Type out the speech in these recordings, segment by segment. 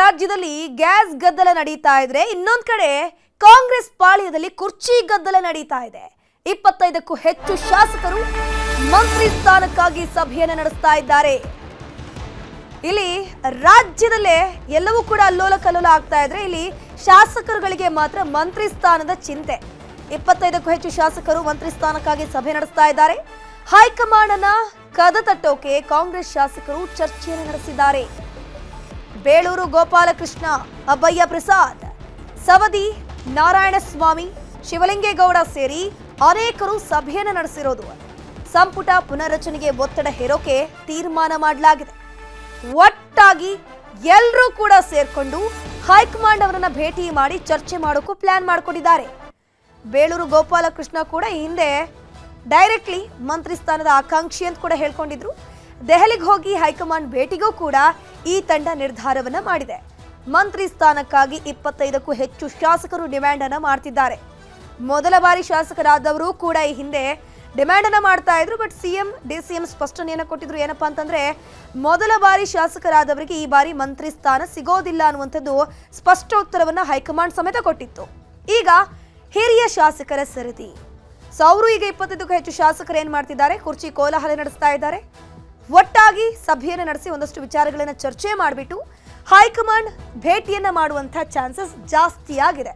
ರಾಜ್ಯದಲ್ಲಿ ಗ್ಯಾಸ್ ಗದ್ದಲ ನಡೀತಾ ಇದ್ರೆ ಇನ್ನೊಂದ್ ಕಡೆ ಕಾಂಗ್ರೆಸ್ ಪಾಳ್ಯದಲ್ಲಿ ಕುರ್ಚಿ ಗದ್ದಲ ನಡೀತಾ ಇದೆ. 25ಕ್ಕೂ ಹೆಚ್ಚು ಶಾಸಕರು ಮಂತ್ರಿ ಸ್ಥಾನಕ್ಕಾಗಿ ಸಭೆಯನ್ನು ನಡೆಸ್ತಾ ಇದ್ದಾರೆ. ಇಲ್ಲಿ ರಾಜ್ಯದಲ್ಲೇ ಎಲ್ಲವೂ ಕೂಡ ಅಲ್ಲೋಲ ಕಲ್ಲೋಲ ಆಗ್ತಾ ಇದ್ರೆ ಇಲ್ಲಿ ಶಾಸಕರುಗಳಿಗೆ ಮಾತ್ರ ಮಂತ್ರಿ ಸ್ಥಾನದ ಚಿಂತೆ. 25ಕ್ಕೂ ಹೆಚ್ಚು ಶಾಸಕರು ಮಂತ್ರಿ ಸ್ಥಾನಕ್ಕಾಗಿ ಸಭೆ ನಡೆಸ್ತಾ ಇದ್ದಾರೆ. ಹೈಕಮಾಂಡ್ ಅನ್ನ ಕದ ತಟ್ಟೋಕೆ ಕಾಂಗ್ರೆಸ್ ಶಾಸಕರು ಚರ್ಚೆಯನ್ನು ನಡೆಸಿದ್ದಾರೆ. ಬೇಳೂರು ಗೋಪಾಲಕೃಷ್ಣ, ಅಬ್ಬಯ್ಯ ಪ್ರಸಾದ್, ಸವದಿ ನಾರಾಯಣಸ್ವಾಮಿ, ಶಿವಲಿಂಗೇಗೌಡ ಸೇರಿ ಅನೇಕರು ಸಭೆಯನ್ನು ನಡೆಸಿರೋದು. ಸಂಪುಟ ಪುನರ್ರಚನೆಗೆ ಒತ್ತಡ ಹೇರೋಕೆ ತೀರ್ಮಾನ ಮಾಡಲಾಗಿದೆ. ಒಟ್ಟಾಗಿ ಎಲ್ಲರೂ ಕೂಡ ಸೇರ್ಕೊಂಡು ಹೈಕಮಾಂಡ್ ಅವರನ್ನ ಭೇಟಿ ಮಾಡಿ ಚರ್ಚೆ ಮಾಡೋಕ್ಕೂ ಪ್ಲಾನ್ ಮಾಡ್ಕೊಂಡಿದ್ದಾರೆ. ಬೇಳೂರು ಗೋಪಾಲಕೃಷ್ಣ ಕೂಡ ಈ ಹಿಂದೆ ಡೈರೆಕ್ಟ್ಲಿ ಮಂತ್ರಿ ಸ್ಥಾನದ ಆಕಾಂಕ್ಷಿ ಅಂತ ಕೂಡ ಹೇಳ್ಕೊಂಡಿದ್ರು. ದೆಹಲಿಗೆ ಹೋಗಿ ಹೈಕಮಾಂಡ್ ಭೇಟಿಗೂ ಕೂಡ ಈ ತಂಡ ನಿರ್ಧಾರವನ್ನ ಮಾಡಿದೆ. ಮಂತ್ರಿ ಸ್ಥಾನಕ್ಕಾಗಿ 25ಕ್ಕೂ ಹೆಚ್ಚು ಶಾಸಕರು ಡಿಮ್ಯಾಂಡ್ ಅನ್ನ ಮಾಡ್ತಿದ್ದಾರೆ. ಮೊದಲ ಬಾರಿ ಶಾಸಕರಾದವರು ಕೂಡ ಈ ಹಿಂದೆ ಡಿಮ್ಯಾಂಡ್ ಅನ್ನ ಮಾಡ್ತಾ ಇದ್ರು. ಬಟ್ ಡಿಸಿಎಂ ಸ್ಪಷ್ಟನೆಯನ್ನ ಕೊಟ್ಟಿದ್ರು. ಏನಪ್ಪಾ ಅಂತಂದ್ರೆ ಮೊದಲ ಬಾರಿ ಶಾಸಕರಾದವರಿಗೆ ಈ ಬಾರಿ ಮಂತ್ರಿ ಸ್ಥಾನ ಸಿಗೋದಿಲ್ಲ ಅನ್ನುವಂಥದ್ದು ಸ್ಪಷ್ಟೋತ್ತರವನ್ನ ಹೈಕಮಾಂಡ್ ಸಮೇತ ಕೊಟ್ಟಿತ್ತು. ಈಗ ಹಿರಿಯ ಶಾಸಕರ ಸರದಿ. ಅವರು ಈಗ 25ಕ್ಕೂ ಹೆಚ್ಚು ಶಾಸಕರು ಏನ್ ಮಾಡ್ತಿದ್ದಾರೆ, ಕುರ್ಚಿ ಕೋಲಾಹಲ ನಡೆಸ್ತಾ ಇದ್ದಾರೆ. ಒಟ್ಟಾಗಿ ಸಭೆಯನ್ನು ನಡೆಸಿ ಒಂದಷ್ಟು ವಿಚಾರಗಳನ್ನ ಚರ್ಚೆ ಮಾಡಿಬಿಟ್ಟು ಹೈಕಮಾಂಡ್ ಭೇಟಿಯನ್ನ ಮಾಡುವಂತಹ ಚಾನ್ಸಸ್ ಜಾಸ್ತಿ ಆಗಿದೆ.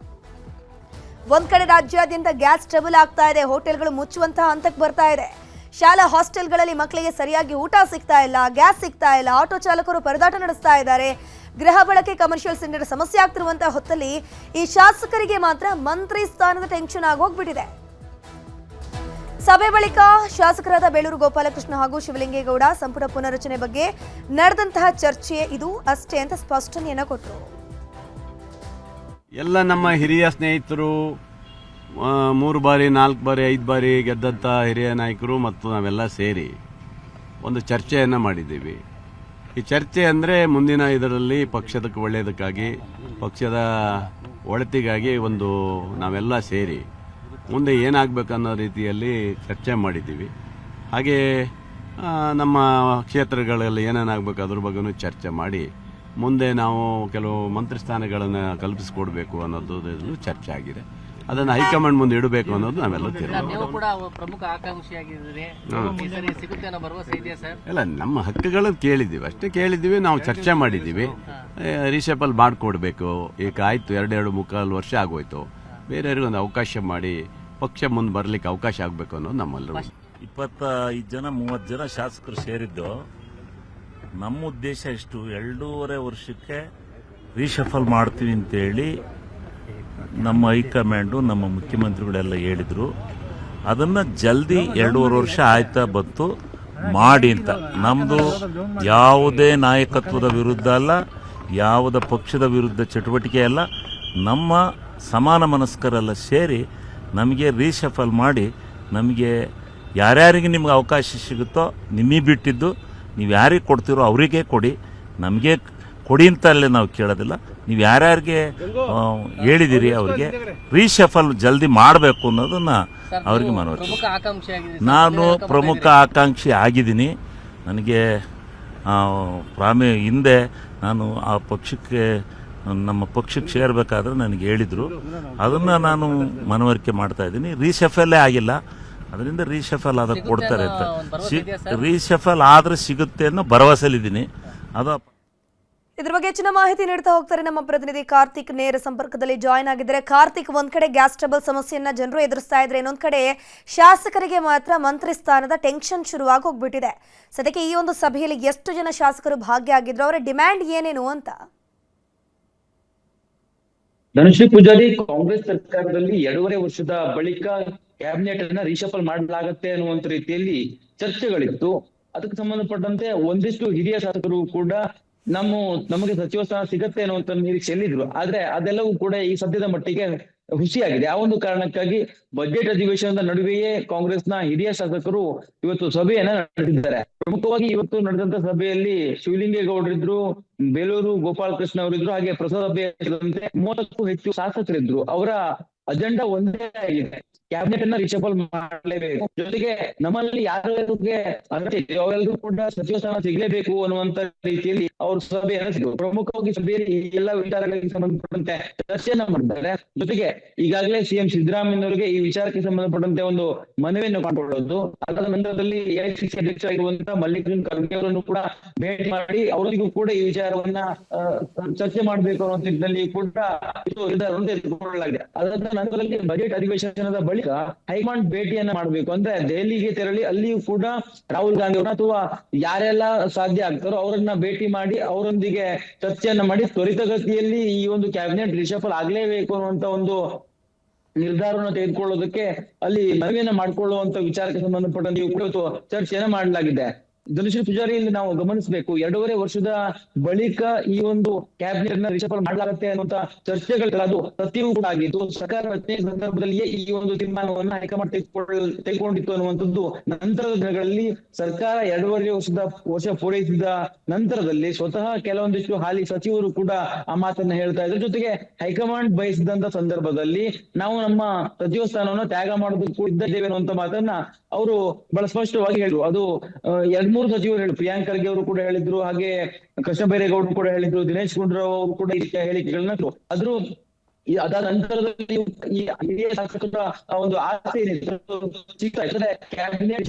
ಒಂದ್ ಕಡೆ ರಾಜ್ಯಾದ್ಯಂತ ಗ್ಯಾಸ್ ಟ್ರಬಲ್ ಆಗ್ತಾ ಇದೆ. ಹೋಟೆಲ್ಗಳು ಮುಚ್ಚುವಂತಹ ಹಂತಕ್ಕೆ ಬರ್ತಾ ಇದೆ. ಶಾಲಾ ಹಾಸ್ಟೆಲ್ಗಳಲ್ಲಿ ಮಕ್ಕಳಿಗೆ ಸರಿಯಾಗಿ ಊಟ ಸಿಗ್ತಾ ಇಲ್ಲ, ಗ್ಯಾಸ್ ಸಿಗ್ತಾ ಇಲ್ಲ. ಆಟೋ ಚಾಲಕರು ಪರದಾಟ ನಡೆಸ್ತಾ ಇದ್ದಾರೆ. ಗೃಹ ಬಳಕೆ ಕಮರ್ಷಿಯಲ್ ಸಿಲಿಂಡರ್ ಸಮಸ್ಯೆ ಆಗ್ತಿರುವಂತಹ ಹೊತ್ತಲ್ಲಿ ಈ ಶಾಸಕರಿಗೆ ಮಾತ್ರ ಮಂತ್ರಿ ಸ್ಥಾನದ ಟೆನ್ಷನ್ ಆಗೋಗ್ಬಿಟ್ಟಿದೆ. ಸಭೆ ಬಳಿಕ ಶಾಸಕರಾದ ಬೇಳೂರು ಗೋಪಾಲಕೃಷ್ಣ ಹಾಗೂ ಶಿವಲಿಂಗೇಗೌಡ ಸಂಪುಟ ಪುನರ್ರಚನೆ ಬಗ್ಗೆ ನಡೆದಂತಹ ಚರ್ಚೆ ಇದು ಅಷ್ಟೇ ಅಂತ ಸ್ಪಷ್ಟನೆಯನ್ನ ಕೊಟ್ಟರು. ಎಲ್ಲ ನಮ್ಮ ಹಿರಿಯ ಸ್ನೇಹಿತರು 3 ಬಾರಿ 4 ಬಾರಿ 5 ಬಾರಿ ಗೆದ್ದಂಥ ಹಿರಿಯ ನಾಯಕರು ಮತ್ತು ನಾವೆಲ್ಲ ಸೇರಿ ಒಂದು ಚರ್ಚೆಯನ್ನು ಮಾಡಿದ್ದೀವಿ. ಈ ಚರ್ಚೆ ಅಂದರೆ ಮುಂದಿನ ಇದರಲ್ಲಿ ಪಕ್ಷದ ಒಳ್ಳೆಯದಕ್ಕಾಗಿ, ಪಕ್ಷದ ಒಳಿತಿಗಾಗಿ ಒಂದು ನಾವೆಲ್ಲ ಸೇರಿ ಮುಂದೆ ಏನಾಗಬೇಕನ್ನೋ ರೀತಿಯಲ್ಲಿ ಚರ್ಚೆ ಮಾಡಿದ್ದೀವಿ. ಹಾಗೆ ನಮ್ಮ ಕ್ಷೇತ್ರಗಳಲ್ಲಿ ಏನೇನಾಗಬೇಕು ಅದ್ರ ಬಗ್ಗೆನೂ ಚರ್ಚೆ ಮಾಡಿ ಮುಂದೆ ನಾವು ಕೆಲವು ಮಂತ್ರಿ ಸ್ಥಾನಗಳನ್ನು ಕಲ್ಪಿಸಿಕೊಡ್ಬೇಕು ಅನ್ನೋದು ಚರ್ಚೆ ಆಗಿದೆ. ಅದನ್ನು ಹೈಕಮಾಂಡ್ ಮುಂದೆ ಇಡಬೇಕು ಅನ್ನೋದು ನಾವೆಲ್ಲ ಎಲ್ಲ ನಮ್ಮ ಹಕ್ಕುಗಳನ್ನು ಕೇಳಿದ್ದೀವಿ, ಅಷ್ಟೇ ಕೇಳಿದ್ದೀವಿ. ನಾವು ಚರ್ಚೆ ಮಾಡಿದ್ದೀವಿ. ರೀಶಫಲ್ ಮಾಡಿಕೊಡ್ಬೇಕು. ಈಗ ಆಯಿತು, 2.5 ವರ್ಷ ಆಗೋಯ್ತು. ಬೇರೆಯವ್ರಿಗೆ ಒಂದು ಅವಕಾಶ ಮಾಡಿ ಪಕ್ಷ ಮುಂದೆ ಬರಲಿಕ್ಕೆ ಅವಕಾಶ ಆಗಬೇಕು ಅನ್ನೋದು ನಮ್ಮಲ್ಲರೂ. 25 ಜನ 30 ಜನ ಶಾಸಕರು ಸೇರಿದ್ದು ನಮ್ಮ ಉದ್ದೇಶ ಇಷ್ಟು, 2.5 ವರ್ಷಕ್ಕೆ ರೀಶಫಲ್ ಮಾಡ್ತೀವಿ ಅಂತೇಳಿ ನಮ್ಮ ಹೈಕಮಾಂಡು ನಮ್ಮ ಮುಖ್ಯಮಂತ್ರಿಗಳೆಲ್ಲ ಹೇಳಿದ್ರು. ಅದನ್ನು ಜಲ್ದಿ 2.5 ವರ್ಷ ಆಯ್ತಾ ಬಂತು ಮಾಡಿ ಅಂತ. ನಮ್ಮದು ಯಾವುದೇ ನಾಯಕತ್ವದ ವಿರುದ್ಧ ಅಲ್ಲ, ಯಾವುದೇ ಪಕ್ಷದ ವಿರುದ್ಧ ಚಟುವಟಿಕೆ ಅಲ್ಲ. ನಮ್ಮ ಸಮಾನ ಮನಸ್ಕರೆಲ್ಲ ಸೇರಿ ನಮಗೆ ರೀಶಫಲ್ ಮಾಡಿ, ನಮಗೆ ಯಾರ್ಯಾರಿಗೆ ನಿಮ್ಗೆ ಅವಕಾಶ ಸಿಗುತ್ತೋ ನಿಮಗೆ ಬಿಟ್ಟಿದ್ದು, ನೀವು ಯಾರಿಗೆ ಕೊಡ್ತೀರೋ ಅವರಿಗೆ ಕೊಡಿ, ನಮಗೆ ಕೊಡಿ ಅಂತಲ್ಲೇ ನಾವು ಕೇಳೋದಿಲ್ಲ. ನೀವು ಯಾರ್ಯಾರಿಗೆ ಹೇಳಿದಿರಿ ಅವರಿಗೆ ರೀಶಫಲ್ ಜಲ್ದಿ ಮಾಡಬೇಕು ಅನ್ನೋದನ್ನ ಅವರಿಗೆ ಮನವರಿಕೆ. ನಾನು ಪ್ರಮುಖ ಆಕಾಂಕ್ಷಿ ಆಗಿದ್ದೀನಿ. ನನಗೆ ಹಿಂದೆ ನಾನು ಆ ಪಕ್ಷಕ್ಕೆ ನಮ್ಮ ಪಕ್ಷಕ್ಕೆ ಸೇರಬೇಕಾದ್ರೆ ನನಗೆ ಹೇಳಿದರು. ಅದನ್ನು ನಾನು ಮನವರಿಕೆ ಮಾಡ್ತಾ ಇದ್ದೀನಿ. ರೀಶಫಲ್ಲೇ ಆಗಿಲ್ಲ, ಅದರಿಂದ ರೀಶಫಲ್ ಅದಕ್ಕೆ ಕೊಡ್ತಾರೆ ಅಂತ. ರೀಶಫಲ್ ಆದ್ರೆ ಸಿಗುತ್ತೆ ಅನ್ನೋ ಭರವಸೆಲಿದ್ದೀನಿ. ಅದು ಇದ್ರ ಬಗ್ಗೆ ಹೆಚ್ಚಿನ ಮಾಹಿತಿ ನೀಡ್ತಾ ಹೋಗ್ತಾರೆ ನಮ್ಮ ಪ್ರತಿನಿಧಿ ಕಾರ್ತಿಕ್. ನೇರ ಸಂಪರ್ಕದಲ್ಲಿ ಜಾಯ್ನ್ ಆಗಿದ್ದಾರೆ. ಕಾರ್ತಿಕ್, ಒಂದ್ ಕಡೆ ಗ್ಯಾಸ್ ಟ್ರಬಲ್ ಸಮಸ್ಯೆಯನ್ನ ಜನರು ಎದುರಿಸ್ತಾ ಇದ್ರೆ, ಇನ್ನೊಂದ್ ಕಡೆ ಶಾಸಕರಿಗೆ ಮಾತ್ರ ಮಂತ್ರಿ ಸ್ಥಾನದ ಟೆನ್ಷನ್ ಶುರುವಾಗಿ ಹೋಗ್ಬಿಟ್ಟಿದೆ. ಸದ್ಯಕ್ಕೆ ಈ ಒಂದು ಸಭೆಯಲ್ಲಿ ಎಷ್ಟು ಜನ ಶಾಸಕರು ಭಾಗಿಯಾಗಿದ್ರು, ಅವರ ಡಿಮ್ಯಾಂಡ್ ಏನೇನು ಅಂತ? ಧನುಶ್ರೀ ಪೂಜಾರಿ, ಕಾಂಗ್ರೆಸ್ ಸರ್ಕಾರದಲ್ಲಿ 2.5 ವರ್ಷದ ಬಳಿಕ ಕ್ಯಾಬಿನೆಟ್ ಅನ್ನ ರೀಶಫಲ್ ಮಾಡಲಾಗತ್ತೆ ಅನ್ನುವಂತ ರೀತಿಯಲ್ಲಿ ಚರ್ಚೆಗಳಿತ್ತು. ಅದಕ್ಕೆ ಸಂಬಂಧಪಟ್ಟಂತೆ ಒಂದಿಷ್ಟು ಹಿರಿಯ ಶಾಸಕರು ಕೂಡ ನಮಗೆ ಸಚಿವ ಸ್ಥಾನ ಸಿಗತ್ತೆ ಅನ್ನುವಂತ ನಿರೀಕ್ಷೆಯಲ್ಲಿದ್ರು. ಆದ್ರೆ ಅದೆಲ್ಲವೂ ಕೂಡ ಈ ಸದ್ಯದ ಮಟ್ಟಿಗೆ ಹುಸಿಯಾಗಿದೆ. ಆ ಒಂದು ಕಾರಣಕ್ಕಾಗಿ ಬಜೆಟ್ ಅಧಿವೇಶನದ ನಡುವೆಯೇ ಕಾಂಗ್ರೆಸ್ನ ಹಿರಿಯ ಶಾಸಕರು ಇವತ್ತು ಸಭೆಯನ್ನ ನಡೆಸಿದ್ದಾರೆ. ಪ್ರಮುಖವಾಗಿ ಇವತ್ತು ನಡೆದಂತ ಸಭೆಯಲ್ಲಿ ಶಿವಲಿಂಗೇಗೌಡರಿದ್ರು, ಬೇಳೂರು ಗೋಪಾಲಕೃಷ್ಣ ಅವರಿದ್ರು, ಹಾಗೆ ಪ್ರಸಾದ್ ಅಬ್ಬಯ್ಯ ಸೇರಿದಂತೆ 30ಕ್ಕೂ ಹೆಚ್ಚು ಶಾಸಕರಿದ್ರು. ಅವರ ಅಜೆಂಡಾ ಒಂದೇ ಆಗಿದೆ. ಕ್ಯಾಬಿನೆಟ್ ಅನ್ನ ರಿಷಫಲ್ ಮಾಡಲೇಬೇಕು. ಜೊತೆಗೆ ನಮ್ಮಲ್ಲಿ ಯಾರಿಗೆ ಅಗತ್ಯ ಇದೆಯೋ ಅವೆಲ್ಲರೂ ಕೂಡ ಸಚಿವ ಸ್ಥಾನ ಸಿಗಲೇಬೇಕು ಅನ್ನುವಂತ ರೀತಿಯಲ್ಲಿ ಅವರು ಸಭೆ ನಡೆಸಿದ್ರು. ಪ್ರಮುಖವಾಗಿ ಸಭೆಯಲ್ಲಿ ಈ ಎಲ್ಲ ವಿಚಾರಗಳಿಗೆ ಸಂಬಂಧಪಟ್ಟಂತೆ ಚರ್ಚೆಯನ್ನ ಮಾಡಿದ್ದಾರೆ. ಜೊತೆಗೆ ಈಗಾಗಲೇ ಸಿಎಂ ಸಿದ್ದರಾಮಯ್ಯನವರಿಗೆ ಈ ವಿಚಾರಕ್ಕೆ ಸಂಬಂಧಪಟ್ಟಂತೆ ಒಂದು ಮನವಿಯನ್ನು ಮಾಡಿಕೊಳ್ಳೋದು, ಅದಾದ ನಂತರದಲ್ಲಿ ಎಐಸಿಸಿ ಅಧ್ಯಕ್ಷರಾಗಿರುವಂತಹ ಮಲ್ಲಿಕಾರ್ಜುನ್ ಖರ್ಗೆ ಅವರನ್ನು ಕೂಡ ಭೇಟಿ ಮಾಡಿ ಅವರಿಗೂ ಕೂಡ ಈ ವಿಚಾರವನ್ನ ಚರ್ಚೆ ಮಾಡಬೇಕು ಅನ್ನೋ ನಿಟ್ಟಿನಲ್ಲಿ ಕೂಡ ಇದು ನಿರ್ಧಾರವನ್ನು ತೆಗೆದುಕೊಳ್ಳಲಾಗಿದೆ. ಅದಾದ ನಂತರದಲ್ಲಿ ಬಜೆಟ್ ಅಧಿವೇಶನದ ಬಳಿಕ ಹೈಕಮಾಂಡ್ ಭೇಟಿಯನ್ನ ಮಾಡಬೇಕು, ಅಂದ್ರೆ ದೆಹಲಿಗೆ ತೆರಳಿ ಅಲ್ಲಿಯೂ ಕೂಡ ರಾಹುಲ್ ಗಾಂಧಿ ಅವರನ್ನ ಅಥವಾ ಯಾರೆಲ್ಲ ಸಾಧ್ಯ ಆಗ್ತಾರೋ ಅವರನ್ನ ಭೇಟಿ ಮಾಡಿ ಅವರೊಂದಿಗೆ ಚರ್ಚೆಯನ್ನ ಮಾಡಿ ತ್ವರಿತಗತಿಯಲ್ಲಿ ಈ ಒಂದು ಕ್ಯಾಬಿನೆಟ್ ರಿಷಫಲ್ ಆಗ್ಲೇಬೇಕು ಅನ್ನುವಂತ ಒಂದು ನಿರ್ಧಾರವನ್ನು ತೆಗೆದುಕೊಳ್ಳೋದಕ್ಕೆ ಅಲ್ಲಿ ಮನವಿಯನ್ನ ಮಾಡಿಕೊಳ್ಳುವಂತ ವಿಚಾರಕ್ಕೆ ಸಂಬಂಧಪಟ್ಟಂತೆ ಇವತ್ತು ಚರ್ಚೆಯನ್ನ ಮಾಡಲಾಗಿದೆ. ಧನುಶ್ರೀ ಪೂಜಾರಿ, ಇಲ್ಲಿ ನಾವು ಗಮನಿಸಬೇಕು, 2.5 ವರ್ಷದ ಬಳಿಕ ಈ ಒಂದು ಕ್ಯಾಬಿನೆಟ್ ನ ರಿಷಫಲ್ ಮಾಡಲಾಗುತ್ತೆ ಅನ್ನುವಂತ ಚರ್ಚೆಗಳು ಅದು ಸತ್ಯವೂ ಕೂಡ ಆಗಿತ್ತು. ಸರ್ಕಾರ ರಚನೆ ಸಂದರ್ಭದಲ್ಲಿಯೇ ಈ ಒಂದು ತೀರ್ಮಾನವನ್ನ ಹೈಕಮಾಂಡ್ ತೆಗೆದುಕೊಂಡಿತ್ತು ಅನ್ನುವಂಥದ್ದು ನಂತರದ ದಿನಗಳಲ್ಲಿ ಸರ್ಕಾರ 2.5 ವರ್ಷ ಪೂರೈಸಿದ ನಂತರದಲ್ಲಿ ಸ್ವತಃ ಕೆಲವೊಂದಿಷ್ಟು ಹಾಲಿ ಸಚಿವರು ಕೂಡ ಆ ಮಾತನ್ನ ಹೇಳ್ತಾ ಇದ್ರು. ಜೊತೆಗೆ ಹೈಕಮಾಂಡ್ ಬಯಸಿದಂತ ಸಂದರ್ಭದಲ್ಲಿ ನಾವು ನಮ್ಮ ಸಚಿವ ಸ್ಥಾನವನ್ನು ತ್ಯಾಗ ಮಾಡೋದಕ್ಕೂ ಇದ್ದೇವೆ ಅನ್ನುವಂತ ಮಾತನ್ನ ಅವರು ಬಹಳ ಸ್ಪಷ್ಟವಾಗಿ ಹೇಳಿದ್ರು. ಅದು 2-3 ಸಚಿವರು ಹೇಳಿದ್ರು. ಪ್ರಿಯಾಂಕ್ ಖರ್ಗೆ ಅವರು ಕೂಡ ಹೇಳಿದ್ರು, ಹಾಗೆ ಕೃಷ್ಣ ಬೈರೇಗೌಡರು ಕೂಡ ಹೇಳಿದ್ರು, ದಿನೇಶ್ ಗುಂಡೂರಾವ್ ಅವರು ಕೂಡ ಈ ಹೇಳಿಕೆಗಳನ್ನ ಆದ್ರೂ ಅದಾದ ನಂತರದಲ್ಲಿ ಈ ಹಿರಿಯ ಶಾಸಕರ ಒಂದು ಆಸೆ ಏನಿದೆ ಕ್ಯಾಬಿನೆಟ್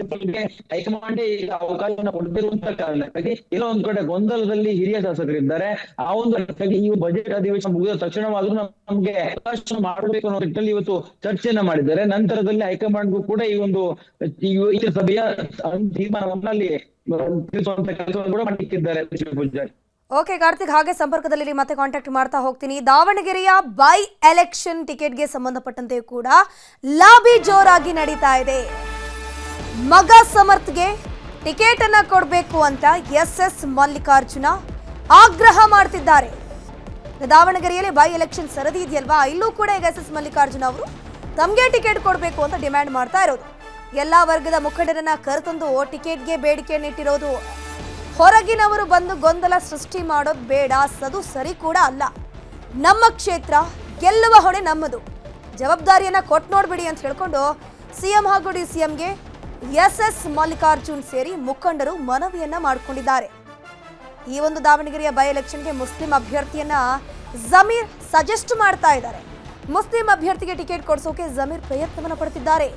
ಹೈಕಮಾಂಡ್ ಅವಕಾಶವನ್ನು ಕೊಡದಿರುವಂತ ಕಾರಣಕ್ಕಾಗಿ ಎಲ್ಲೋ ಒಂದ್ ಕಡೆ ಗೊಂದಲದಲ್ಲಿ ಹಿರಿಯ ಶಾಸಕರಿದ್ದಾರೆ. ಆ ಒಂದು ಈ ಬಜೆಟ್ ಅಧಿವೇಶನ ಮುಗಿದ ತಕ್ಷಣವಾದ್ರೂ ನಮ್ಗೆ ಅವಕಾಶ ಮಾಡಬೇಕು ಅನ್ನೋ ನಿಟ್ಟಿನಲ್ಲಿ ಇವತ್ತು ಚರ್ಚೆಯನ್ನ ಮಾಡಿದ್ದಾರೆ. ನಂತರದಲ್ಲಿ ಹೈಕಮಾಂಡ್ಗೂ ಕೂಡ ಈ ಒಂದು ಈ ಸಭೆಯ ತೀರ್ಮಾನವನ್ನ ಅಲ್ಲಿ ತಿಳಿಸುವಂತ ಕೆಲಸವನ್ನು ಕೂಡ ಮಾಡಿಕ್ಕಿದ್ದಾರೆ. ಓಕೆ ಕಾರ್ತಿಕ್, ಹಾಗೆ ಸಂಪರ್ಕದಲ್ಲಿ ಮತ್ತೆ ಕಾಂಟ್ಯಾಕ್ಟ್ ಮಾಡ್ತಾ ಹೋಗ್ತೀನಿ. ದಾವಣಗೆರೆಯ ಬೈ ಎಲೆಕ್ಷನ್ ಟಿಕೆಟ್ಗೆ ಸಂಬಂಧಪಟ್ಟಂತೆ ಕೂಡ ಲಾಬಿ ಜೋರಾಗಿ ನಡೀತಾ ಇದೆ. ಮಗ ಸಮರ್ಥ್ಗೆ ಟಿಕೆಟ್ ಅನ್ನ ಕೊಡಬೇಕು ಅಂತ ಎಸ್ ಮಲ್ಲಿಕಾರ್ಜುನ ಆಗ್ರಹ ಮಾಡ್ತಿದ್ದಾರೆ. ದಾವಣಗೆರೆಯಲ್ಲಿ ಬೈ ಎಲೆಕ್ಷನ್ ಸರದಿ ಇದೆಯಲ್ವಾ, ಇಲ್ಲೂ ಕೂಡ ಈಗ ಎಸ್ ಮಲ್ಲಿಕಾರ್ಜುನ ಅವರು ತಮಗೆ ಟಿಕೆಟ್ ಕೊಡಬೇಕು ಅಂತ ಡಿಮ್ಯಾಂಡ್ ಮಾಡ್ತಾ ಇರೋದು. ಎಲ್ಲಾ ವರ್ಗದ ಮುಖಂಡರನ್ನ ಕರೆತಂದು ಟಿಕೆಟ್ಗೆ ಬೇಡಿಕೆಯನ್ನು ಇಟ್ಟಿರೋದು. ಹೊರಗಿನವರು ಬಂದು ಗೊಂದಲ ಸೃಷ್ಟಿ ಮಾಡೋದು ಬೇಡ, ಅದು ಸರಿ ಕೂಡ ಅಲ್ಲ. ನಮ್ಮ ಕ್ಷೇತ್ರ ಗೆಲ್ಲುವ ಹೊಣೆ ನಮ್ಮದು, ಜವಾಬ್ದಾರಿಯನ್ನ ಕೊಟ್ಟು ನೋಡ್ಬಿಡಿ ಅಂತ ಹೇಳ್ಕೊಂಡು ಸಿಎಂ ಹಾಗೂ ಡಿಸಿಎಂಗೆ ಎಸ್ ಮಲ್ಲಿಕಾರ್ಜುನ್ ಸೇರಿ ಮುಖಂಡರು ಮನವಿಯನ್ನ ಮಾಡಿಕೊಂಡಿದ್ದಾರೆ. ಈ ಒಂದು ದಾವಣಗೆರೆಯ ಬೈ ಎಲೆಕ್ಷನ್ಗೆ ಮುಸ್ಲಿಂ ಅಭ್ಯರ್ಥಿಯನ್ನ ಜಮೀರ್ ಸಜೆಸ್ಟ್ ಮಾಡ್ತಾ ಇದ್ದಾರೆ. ಮುಸ್ಲಿಂ ಅಭ್ಯರ್ಥಿಗೆ ಟಿಕೆಟ್ ಕೊಡಿಸೋಕೆ ಜಮೀರ್ ಪ್ರಯತ್ನವನ್ನ ಪಡ್ತಿದ್ದಾರೆ.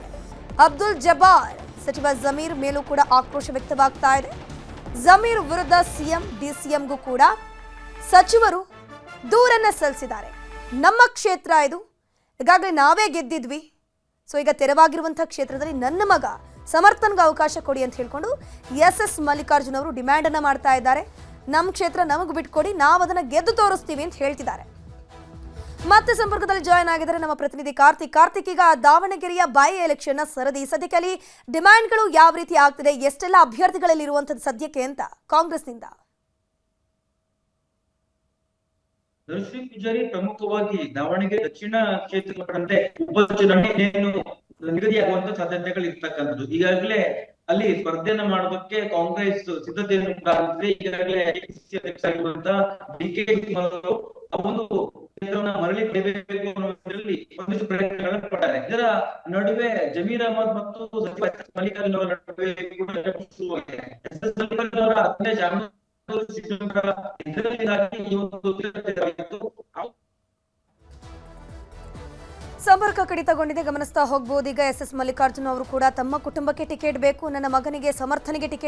ಅಬ್ದುಲ್ ಜಬ್ಬಾರ್ ಸಚಿವ ಜಮೀರ್ ಮೇಲೂ ಕೂಡ ಆಕ್ರೋಶ ವ್ಯಕ್ತವಾಗ್ತಾ ಇದೆ. ಜಮೀರ್ ವಿರುದ್ಧ ಸಿಎಂ ಡಿಸಿಎಂಗೂ ಕೂಡ ಸಚಿವರು ದೂರನ್ನ ಸಲ್ಲಿಸಿದ್ದಾರೆ. ನಮ್ಮ ಕ್ಷೇತ್ರ ಇದು, ಈಗಾಗಲೇ ನಾವೇ ಗೆದ್ದಿದ್ವಿ, ಸೊ ಈಗ ತೆರವಾಗಿರುವಂತಹ ಕ್ಷೇತ್ರದಲ್ಲಿ ನನ್ನ ಮಗ ಸಮರ್ಥನ್ಗೆ ಅವಕಾಶ ಕೊಡಿ ಅಂತ ಹೇಳ್ಕೊಂಡು ಎಸ್ ಮಲ್ಲಿಕಾರ್ಜುನ್ ಅವರು ಡಿಮ್ಯಾಂಡ್ ಅನ್ನ ಮಾಡ್ತಾ ಇದ್ದಾರೆ. ನಮ್ಮ ಕ್ಷೇತ್ರ ನಮಗೆ ಬಿಟ್ಕೊಡಿ, ನಾವು ಅದನ್ನ ಗೆದ್ದು ತೋರಿಸ್ತೀವಿ ಅಂತ ಹೇಳ್ತಿದ್ದಾರೆ. ಮತ್ತೆ ಸಂಪರ್ಕದಲ್ಲಿ ಜಾಯ್ನ್ ಆಗಿದ್ದಾರೆ ನಮ್ಮ ಪ್ರತಿನಿಧಿ ಕಾರ್ತಿಕ್. ಈಗ ದಾವಣಗೆರೆಯ ಬೈ ಎಲೆಕ್ಷನ್ ಸರದಿ ಸದ್ಯಕ್ಕೆ ಅಲ್ಲಿ ಡಿಮ್ಯಾಂಡ್ಗಳು ಯಾವ ರೀತಿ ಆಗ್ತಿದೆ, ಎಷ್ಟೆಲ್ಲ ಅಭ್ಯರ್ಥಿಗಳಲ್ಲಿ ಇರುವಂತದ್ದು ಸದ್ಯಕ್ಕೆ ಅಂತ ಕಾಂಗ್ರೆಸ್ನಿಂದ? ಧನುಶ್ರೀ ಪೂಜಾರಿ, ಪ್ರಮುಖವಾಗಿ ದಾವಣಗೆರೆ ದಕ್ಷಿಣ ಕ್ಷೇತ್ರಕ್ಕೆ ಉಪಚುನಾವಣೆ ನಿಗದಿಯಾಗುವಂತ ಸಾಧ್ಯತೆಗಳು ಇರ್ತಕ್ಕಂಥದ್ದು. ಈಗಾಗಲೇ ಅಲ್ಲಿ ಸ್ಪರ್ಧೆಯನ್ನ ಮಾಡೋದಕ್ಕೆ ಕಾಂಗ್ರೆಸ್ ಸಿದ್ಧತೆಯನ್ನು ಪ್ರಾರಂಭಿಸಿದೆ. ಈಗಾಗಲೇ ಅಧ್ಯಕ್ಷರಾಗಿರುವಂತಹ ಡಿಕೆ ಶಿವಕುಮಾರ್ ಒಂದು ಕ್ಷೇತ್ರವನ್ನ ಮರಳಿ ಪಡೆಯಬೇಕು ಅನ್ನೋದ್ರಲ್ಲಿ ಒಂದಿಷ್ಟು ಪ್ರಯತ್ನಗಳನ್ನ ಪಡ್ತಾರೆ. ಇದರ ನಡುವೆ ಜಮೀರ್ ಅಹಮದ್ ಮತ್ತು ಸಚಿವ ಮಲ್ಲಿಕಾರ್ಜುನ್ ಅವರ ನಡುವೆ ಸಂಪರ್ಕ ಕಡಿತಗೊಂಡಿದೆ, ಗಮನಿಸ್ತಾ ಹೋಗಬಹುದು. ಈಗ ಎಸ್ ಮಲ್ಲಿಕಾರ್ಜುನ್ ಅವರು ಕೂಡ ತಮ್ಮ ಕುಟುಂಬಕ್ಕೆ ಟಿಕೆಟ್ ಬೇಕು, ನನ್ನ ಮಗನಿಗೆ ಸಮರ್ಥನಿಗೆ ಟಿಕೆಟ್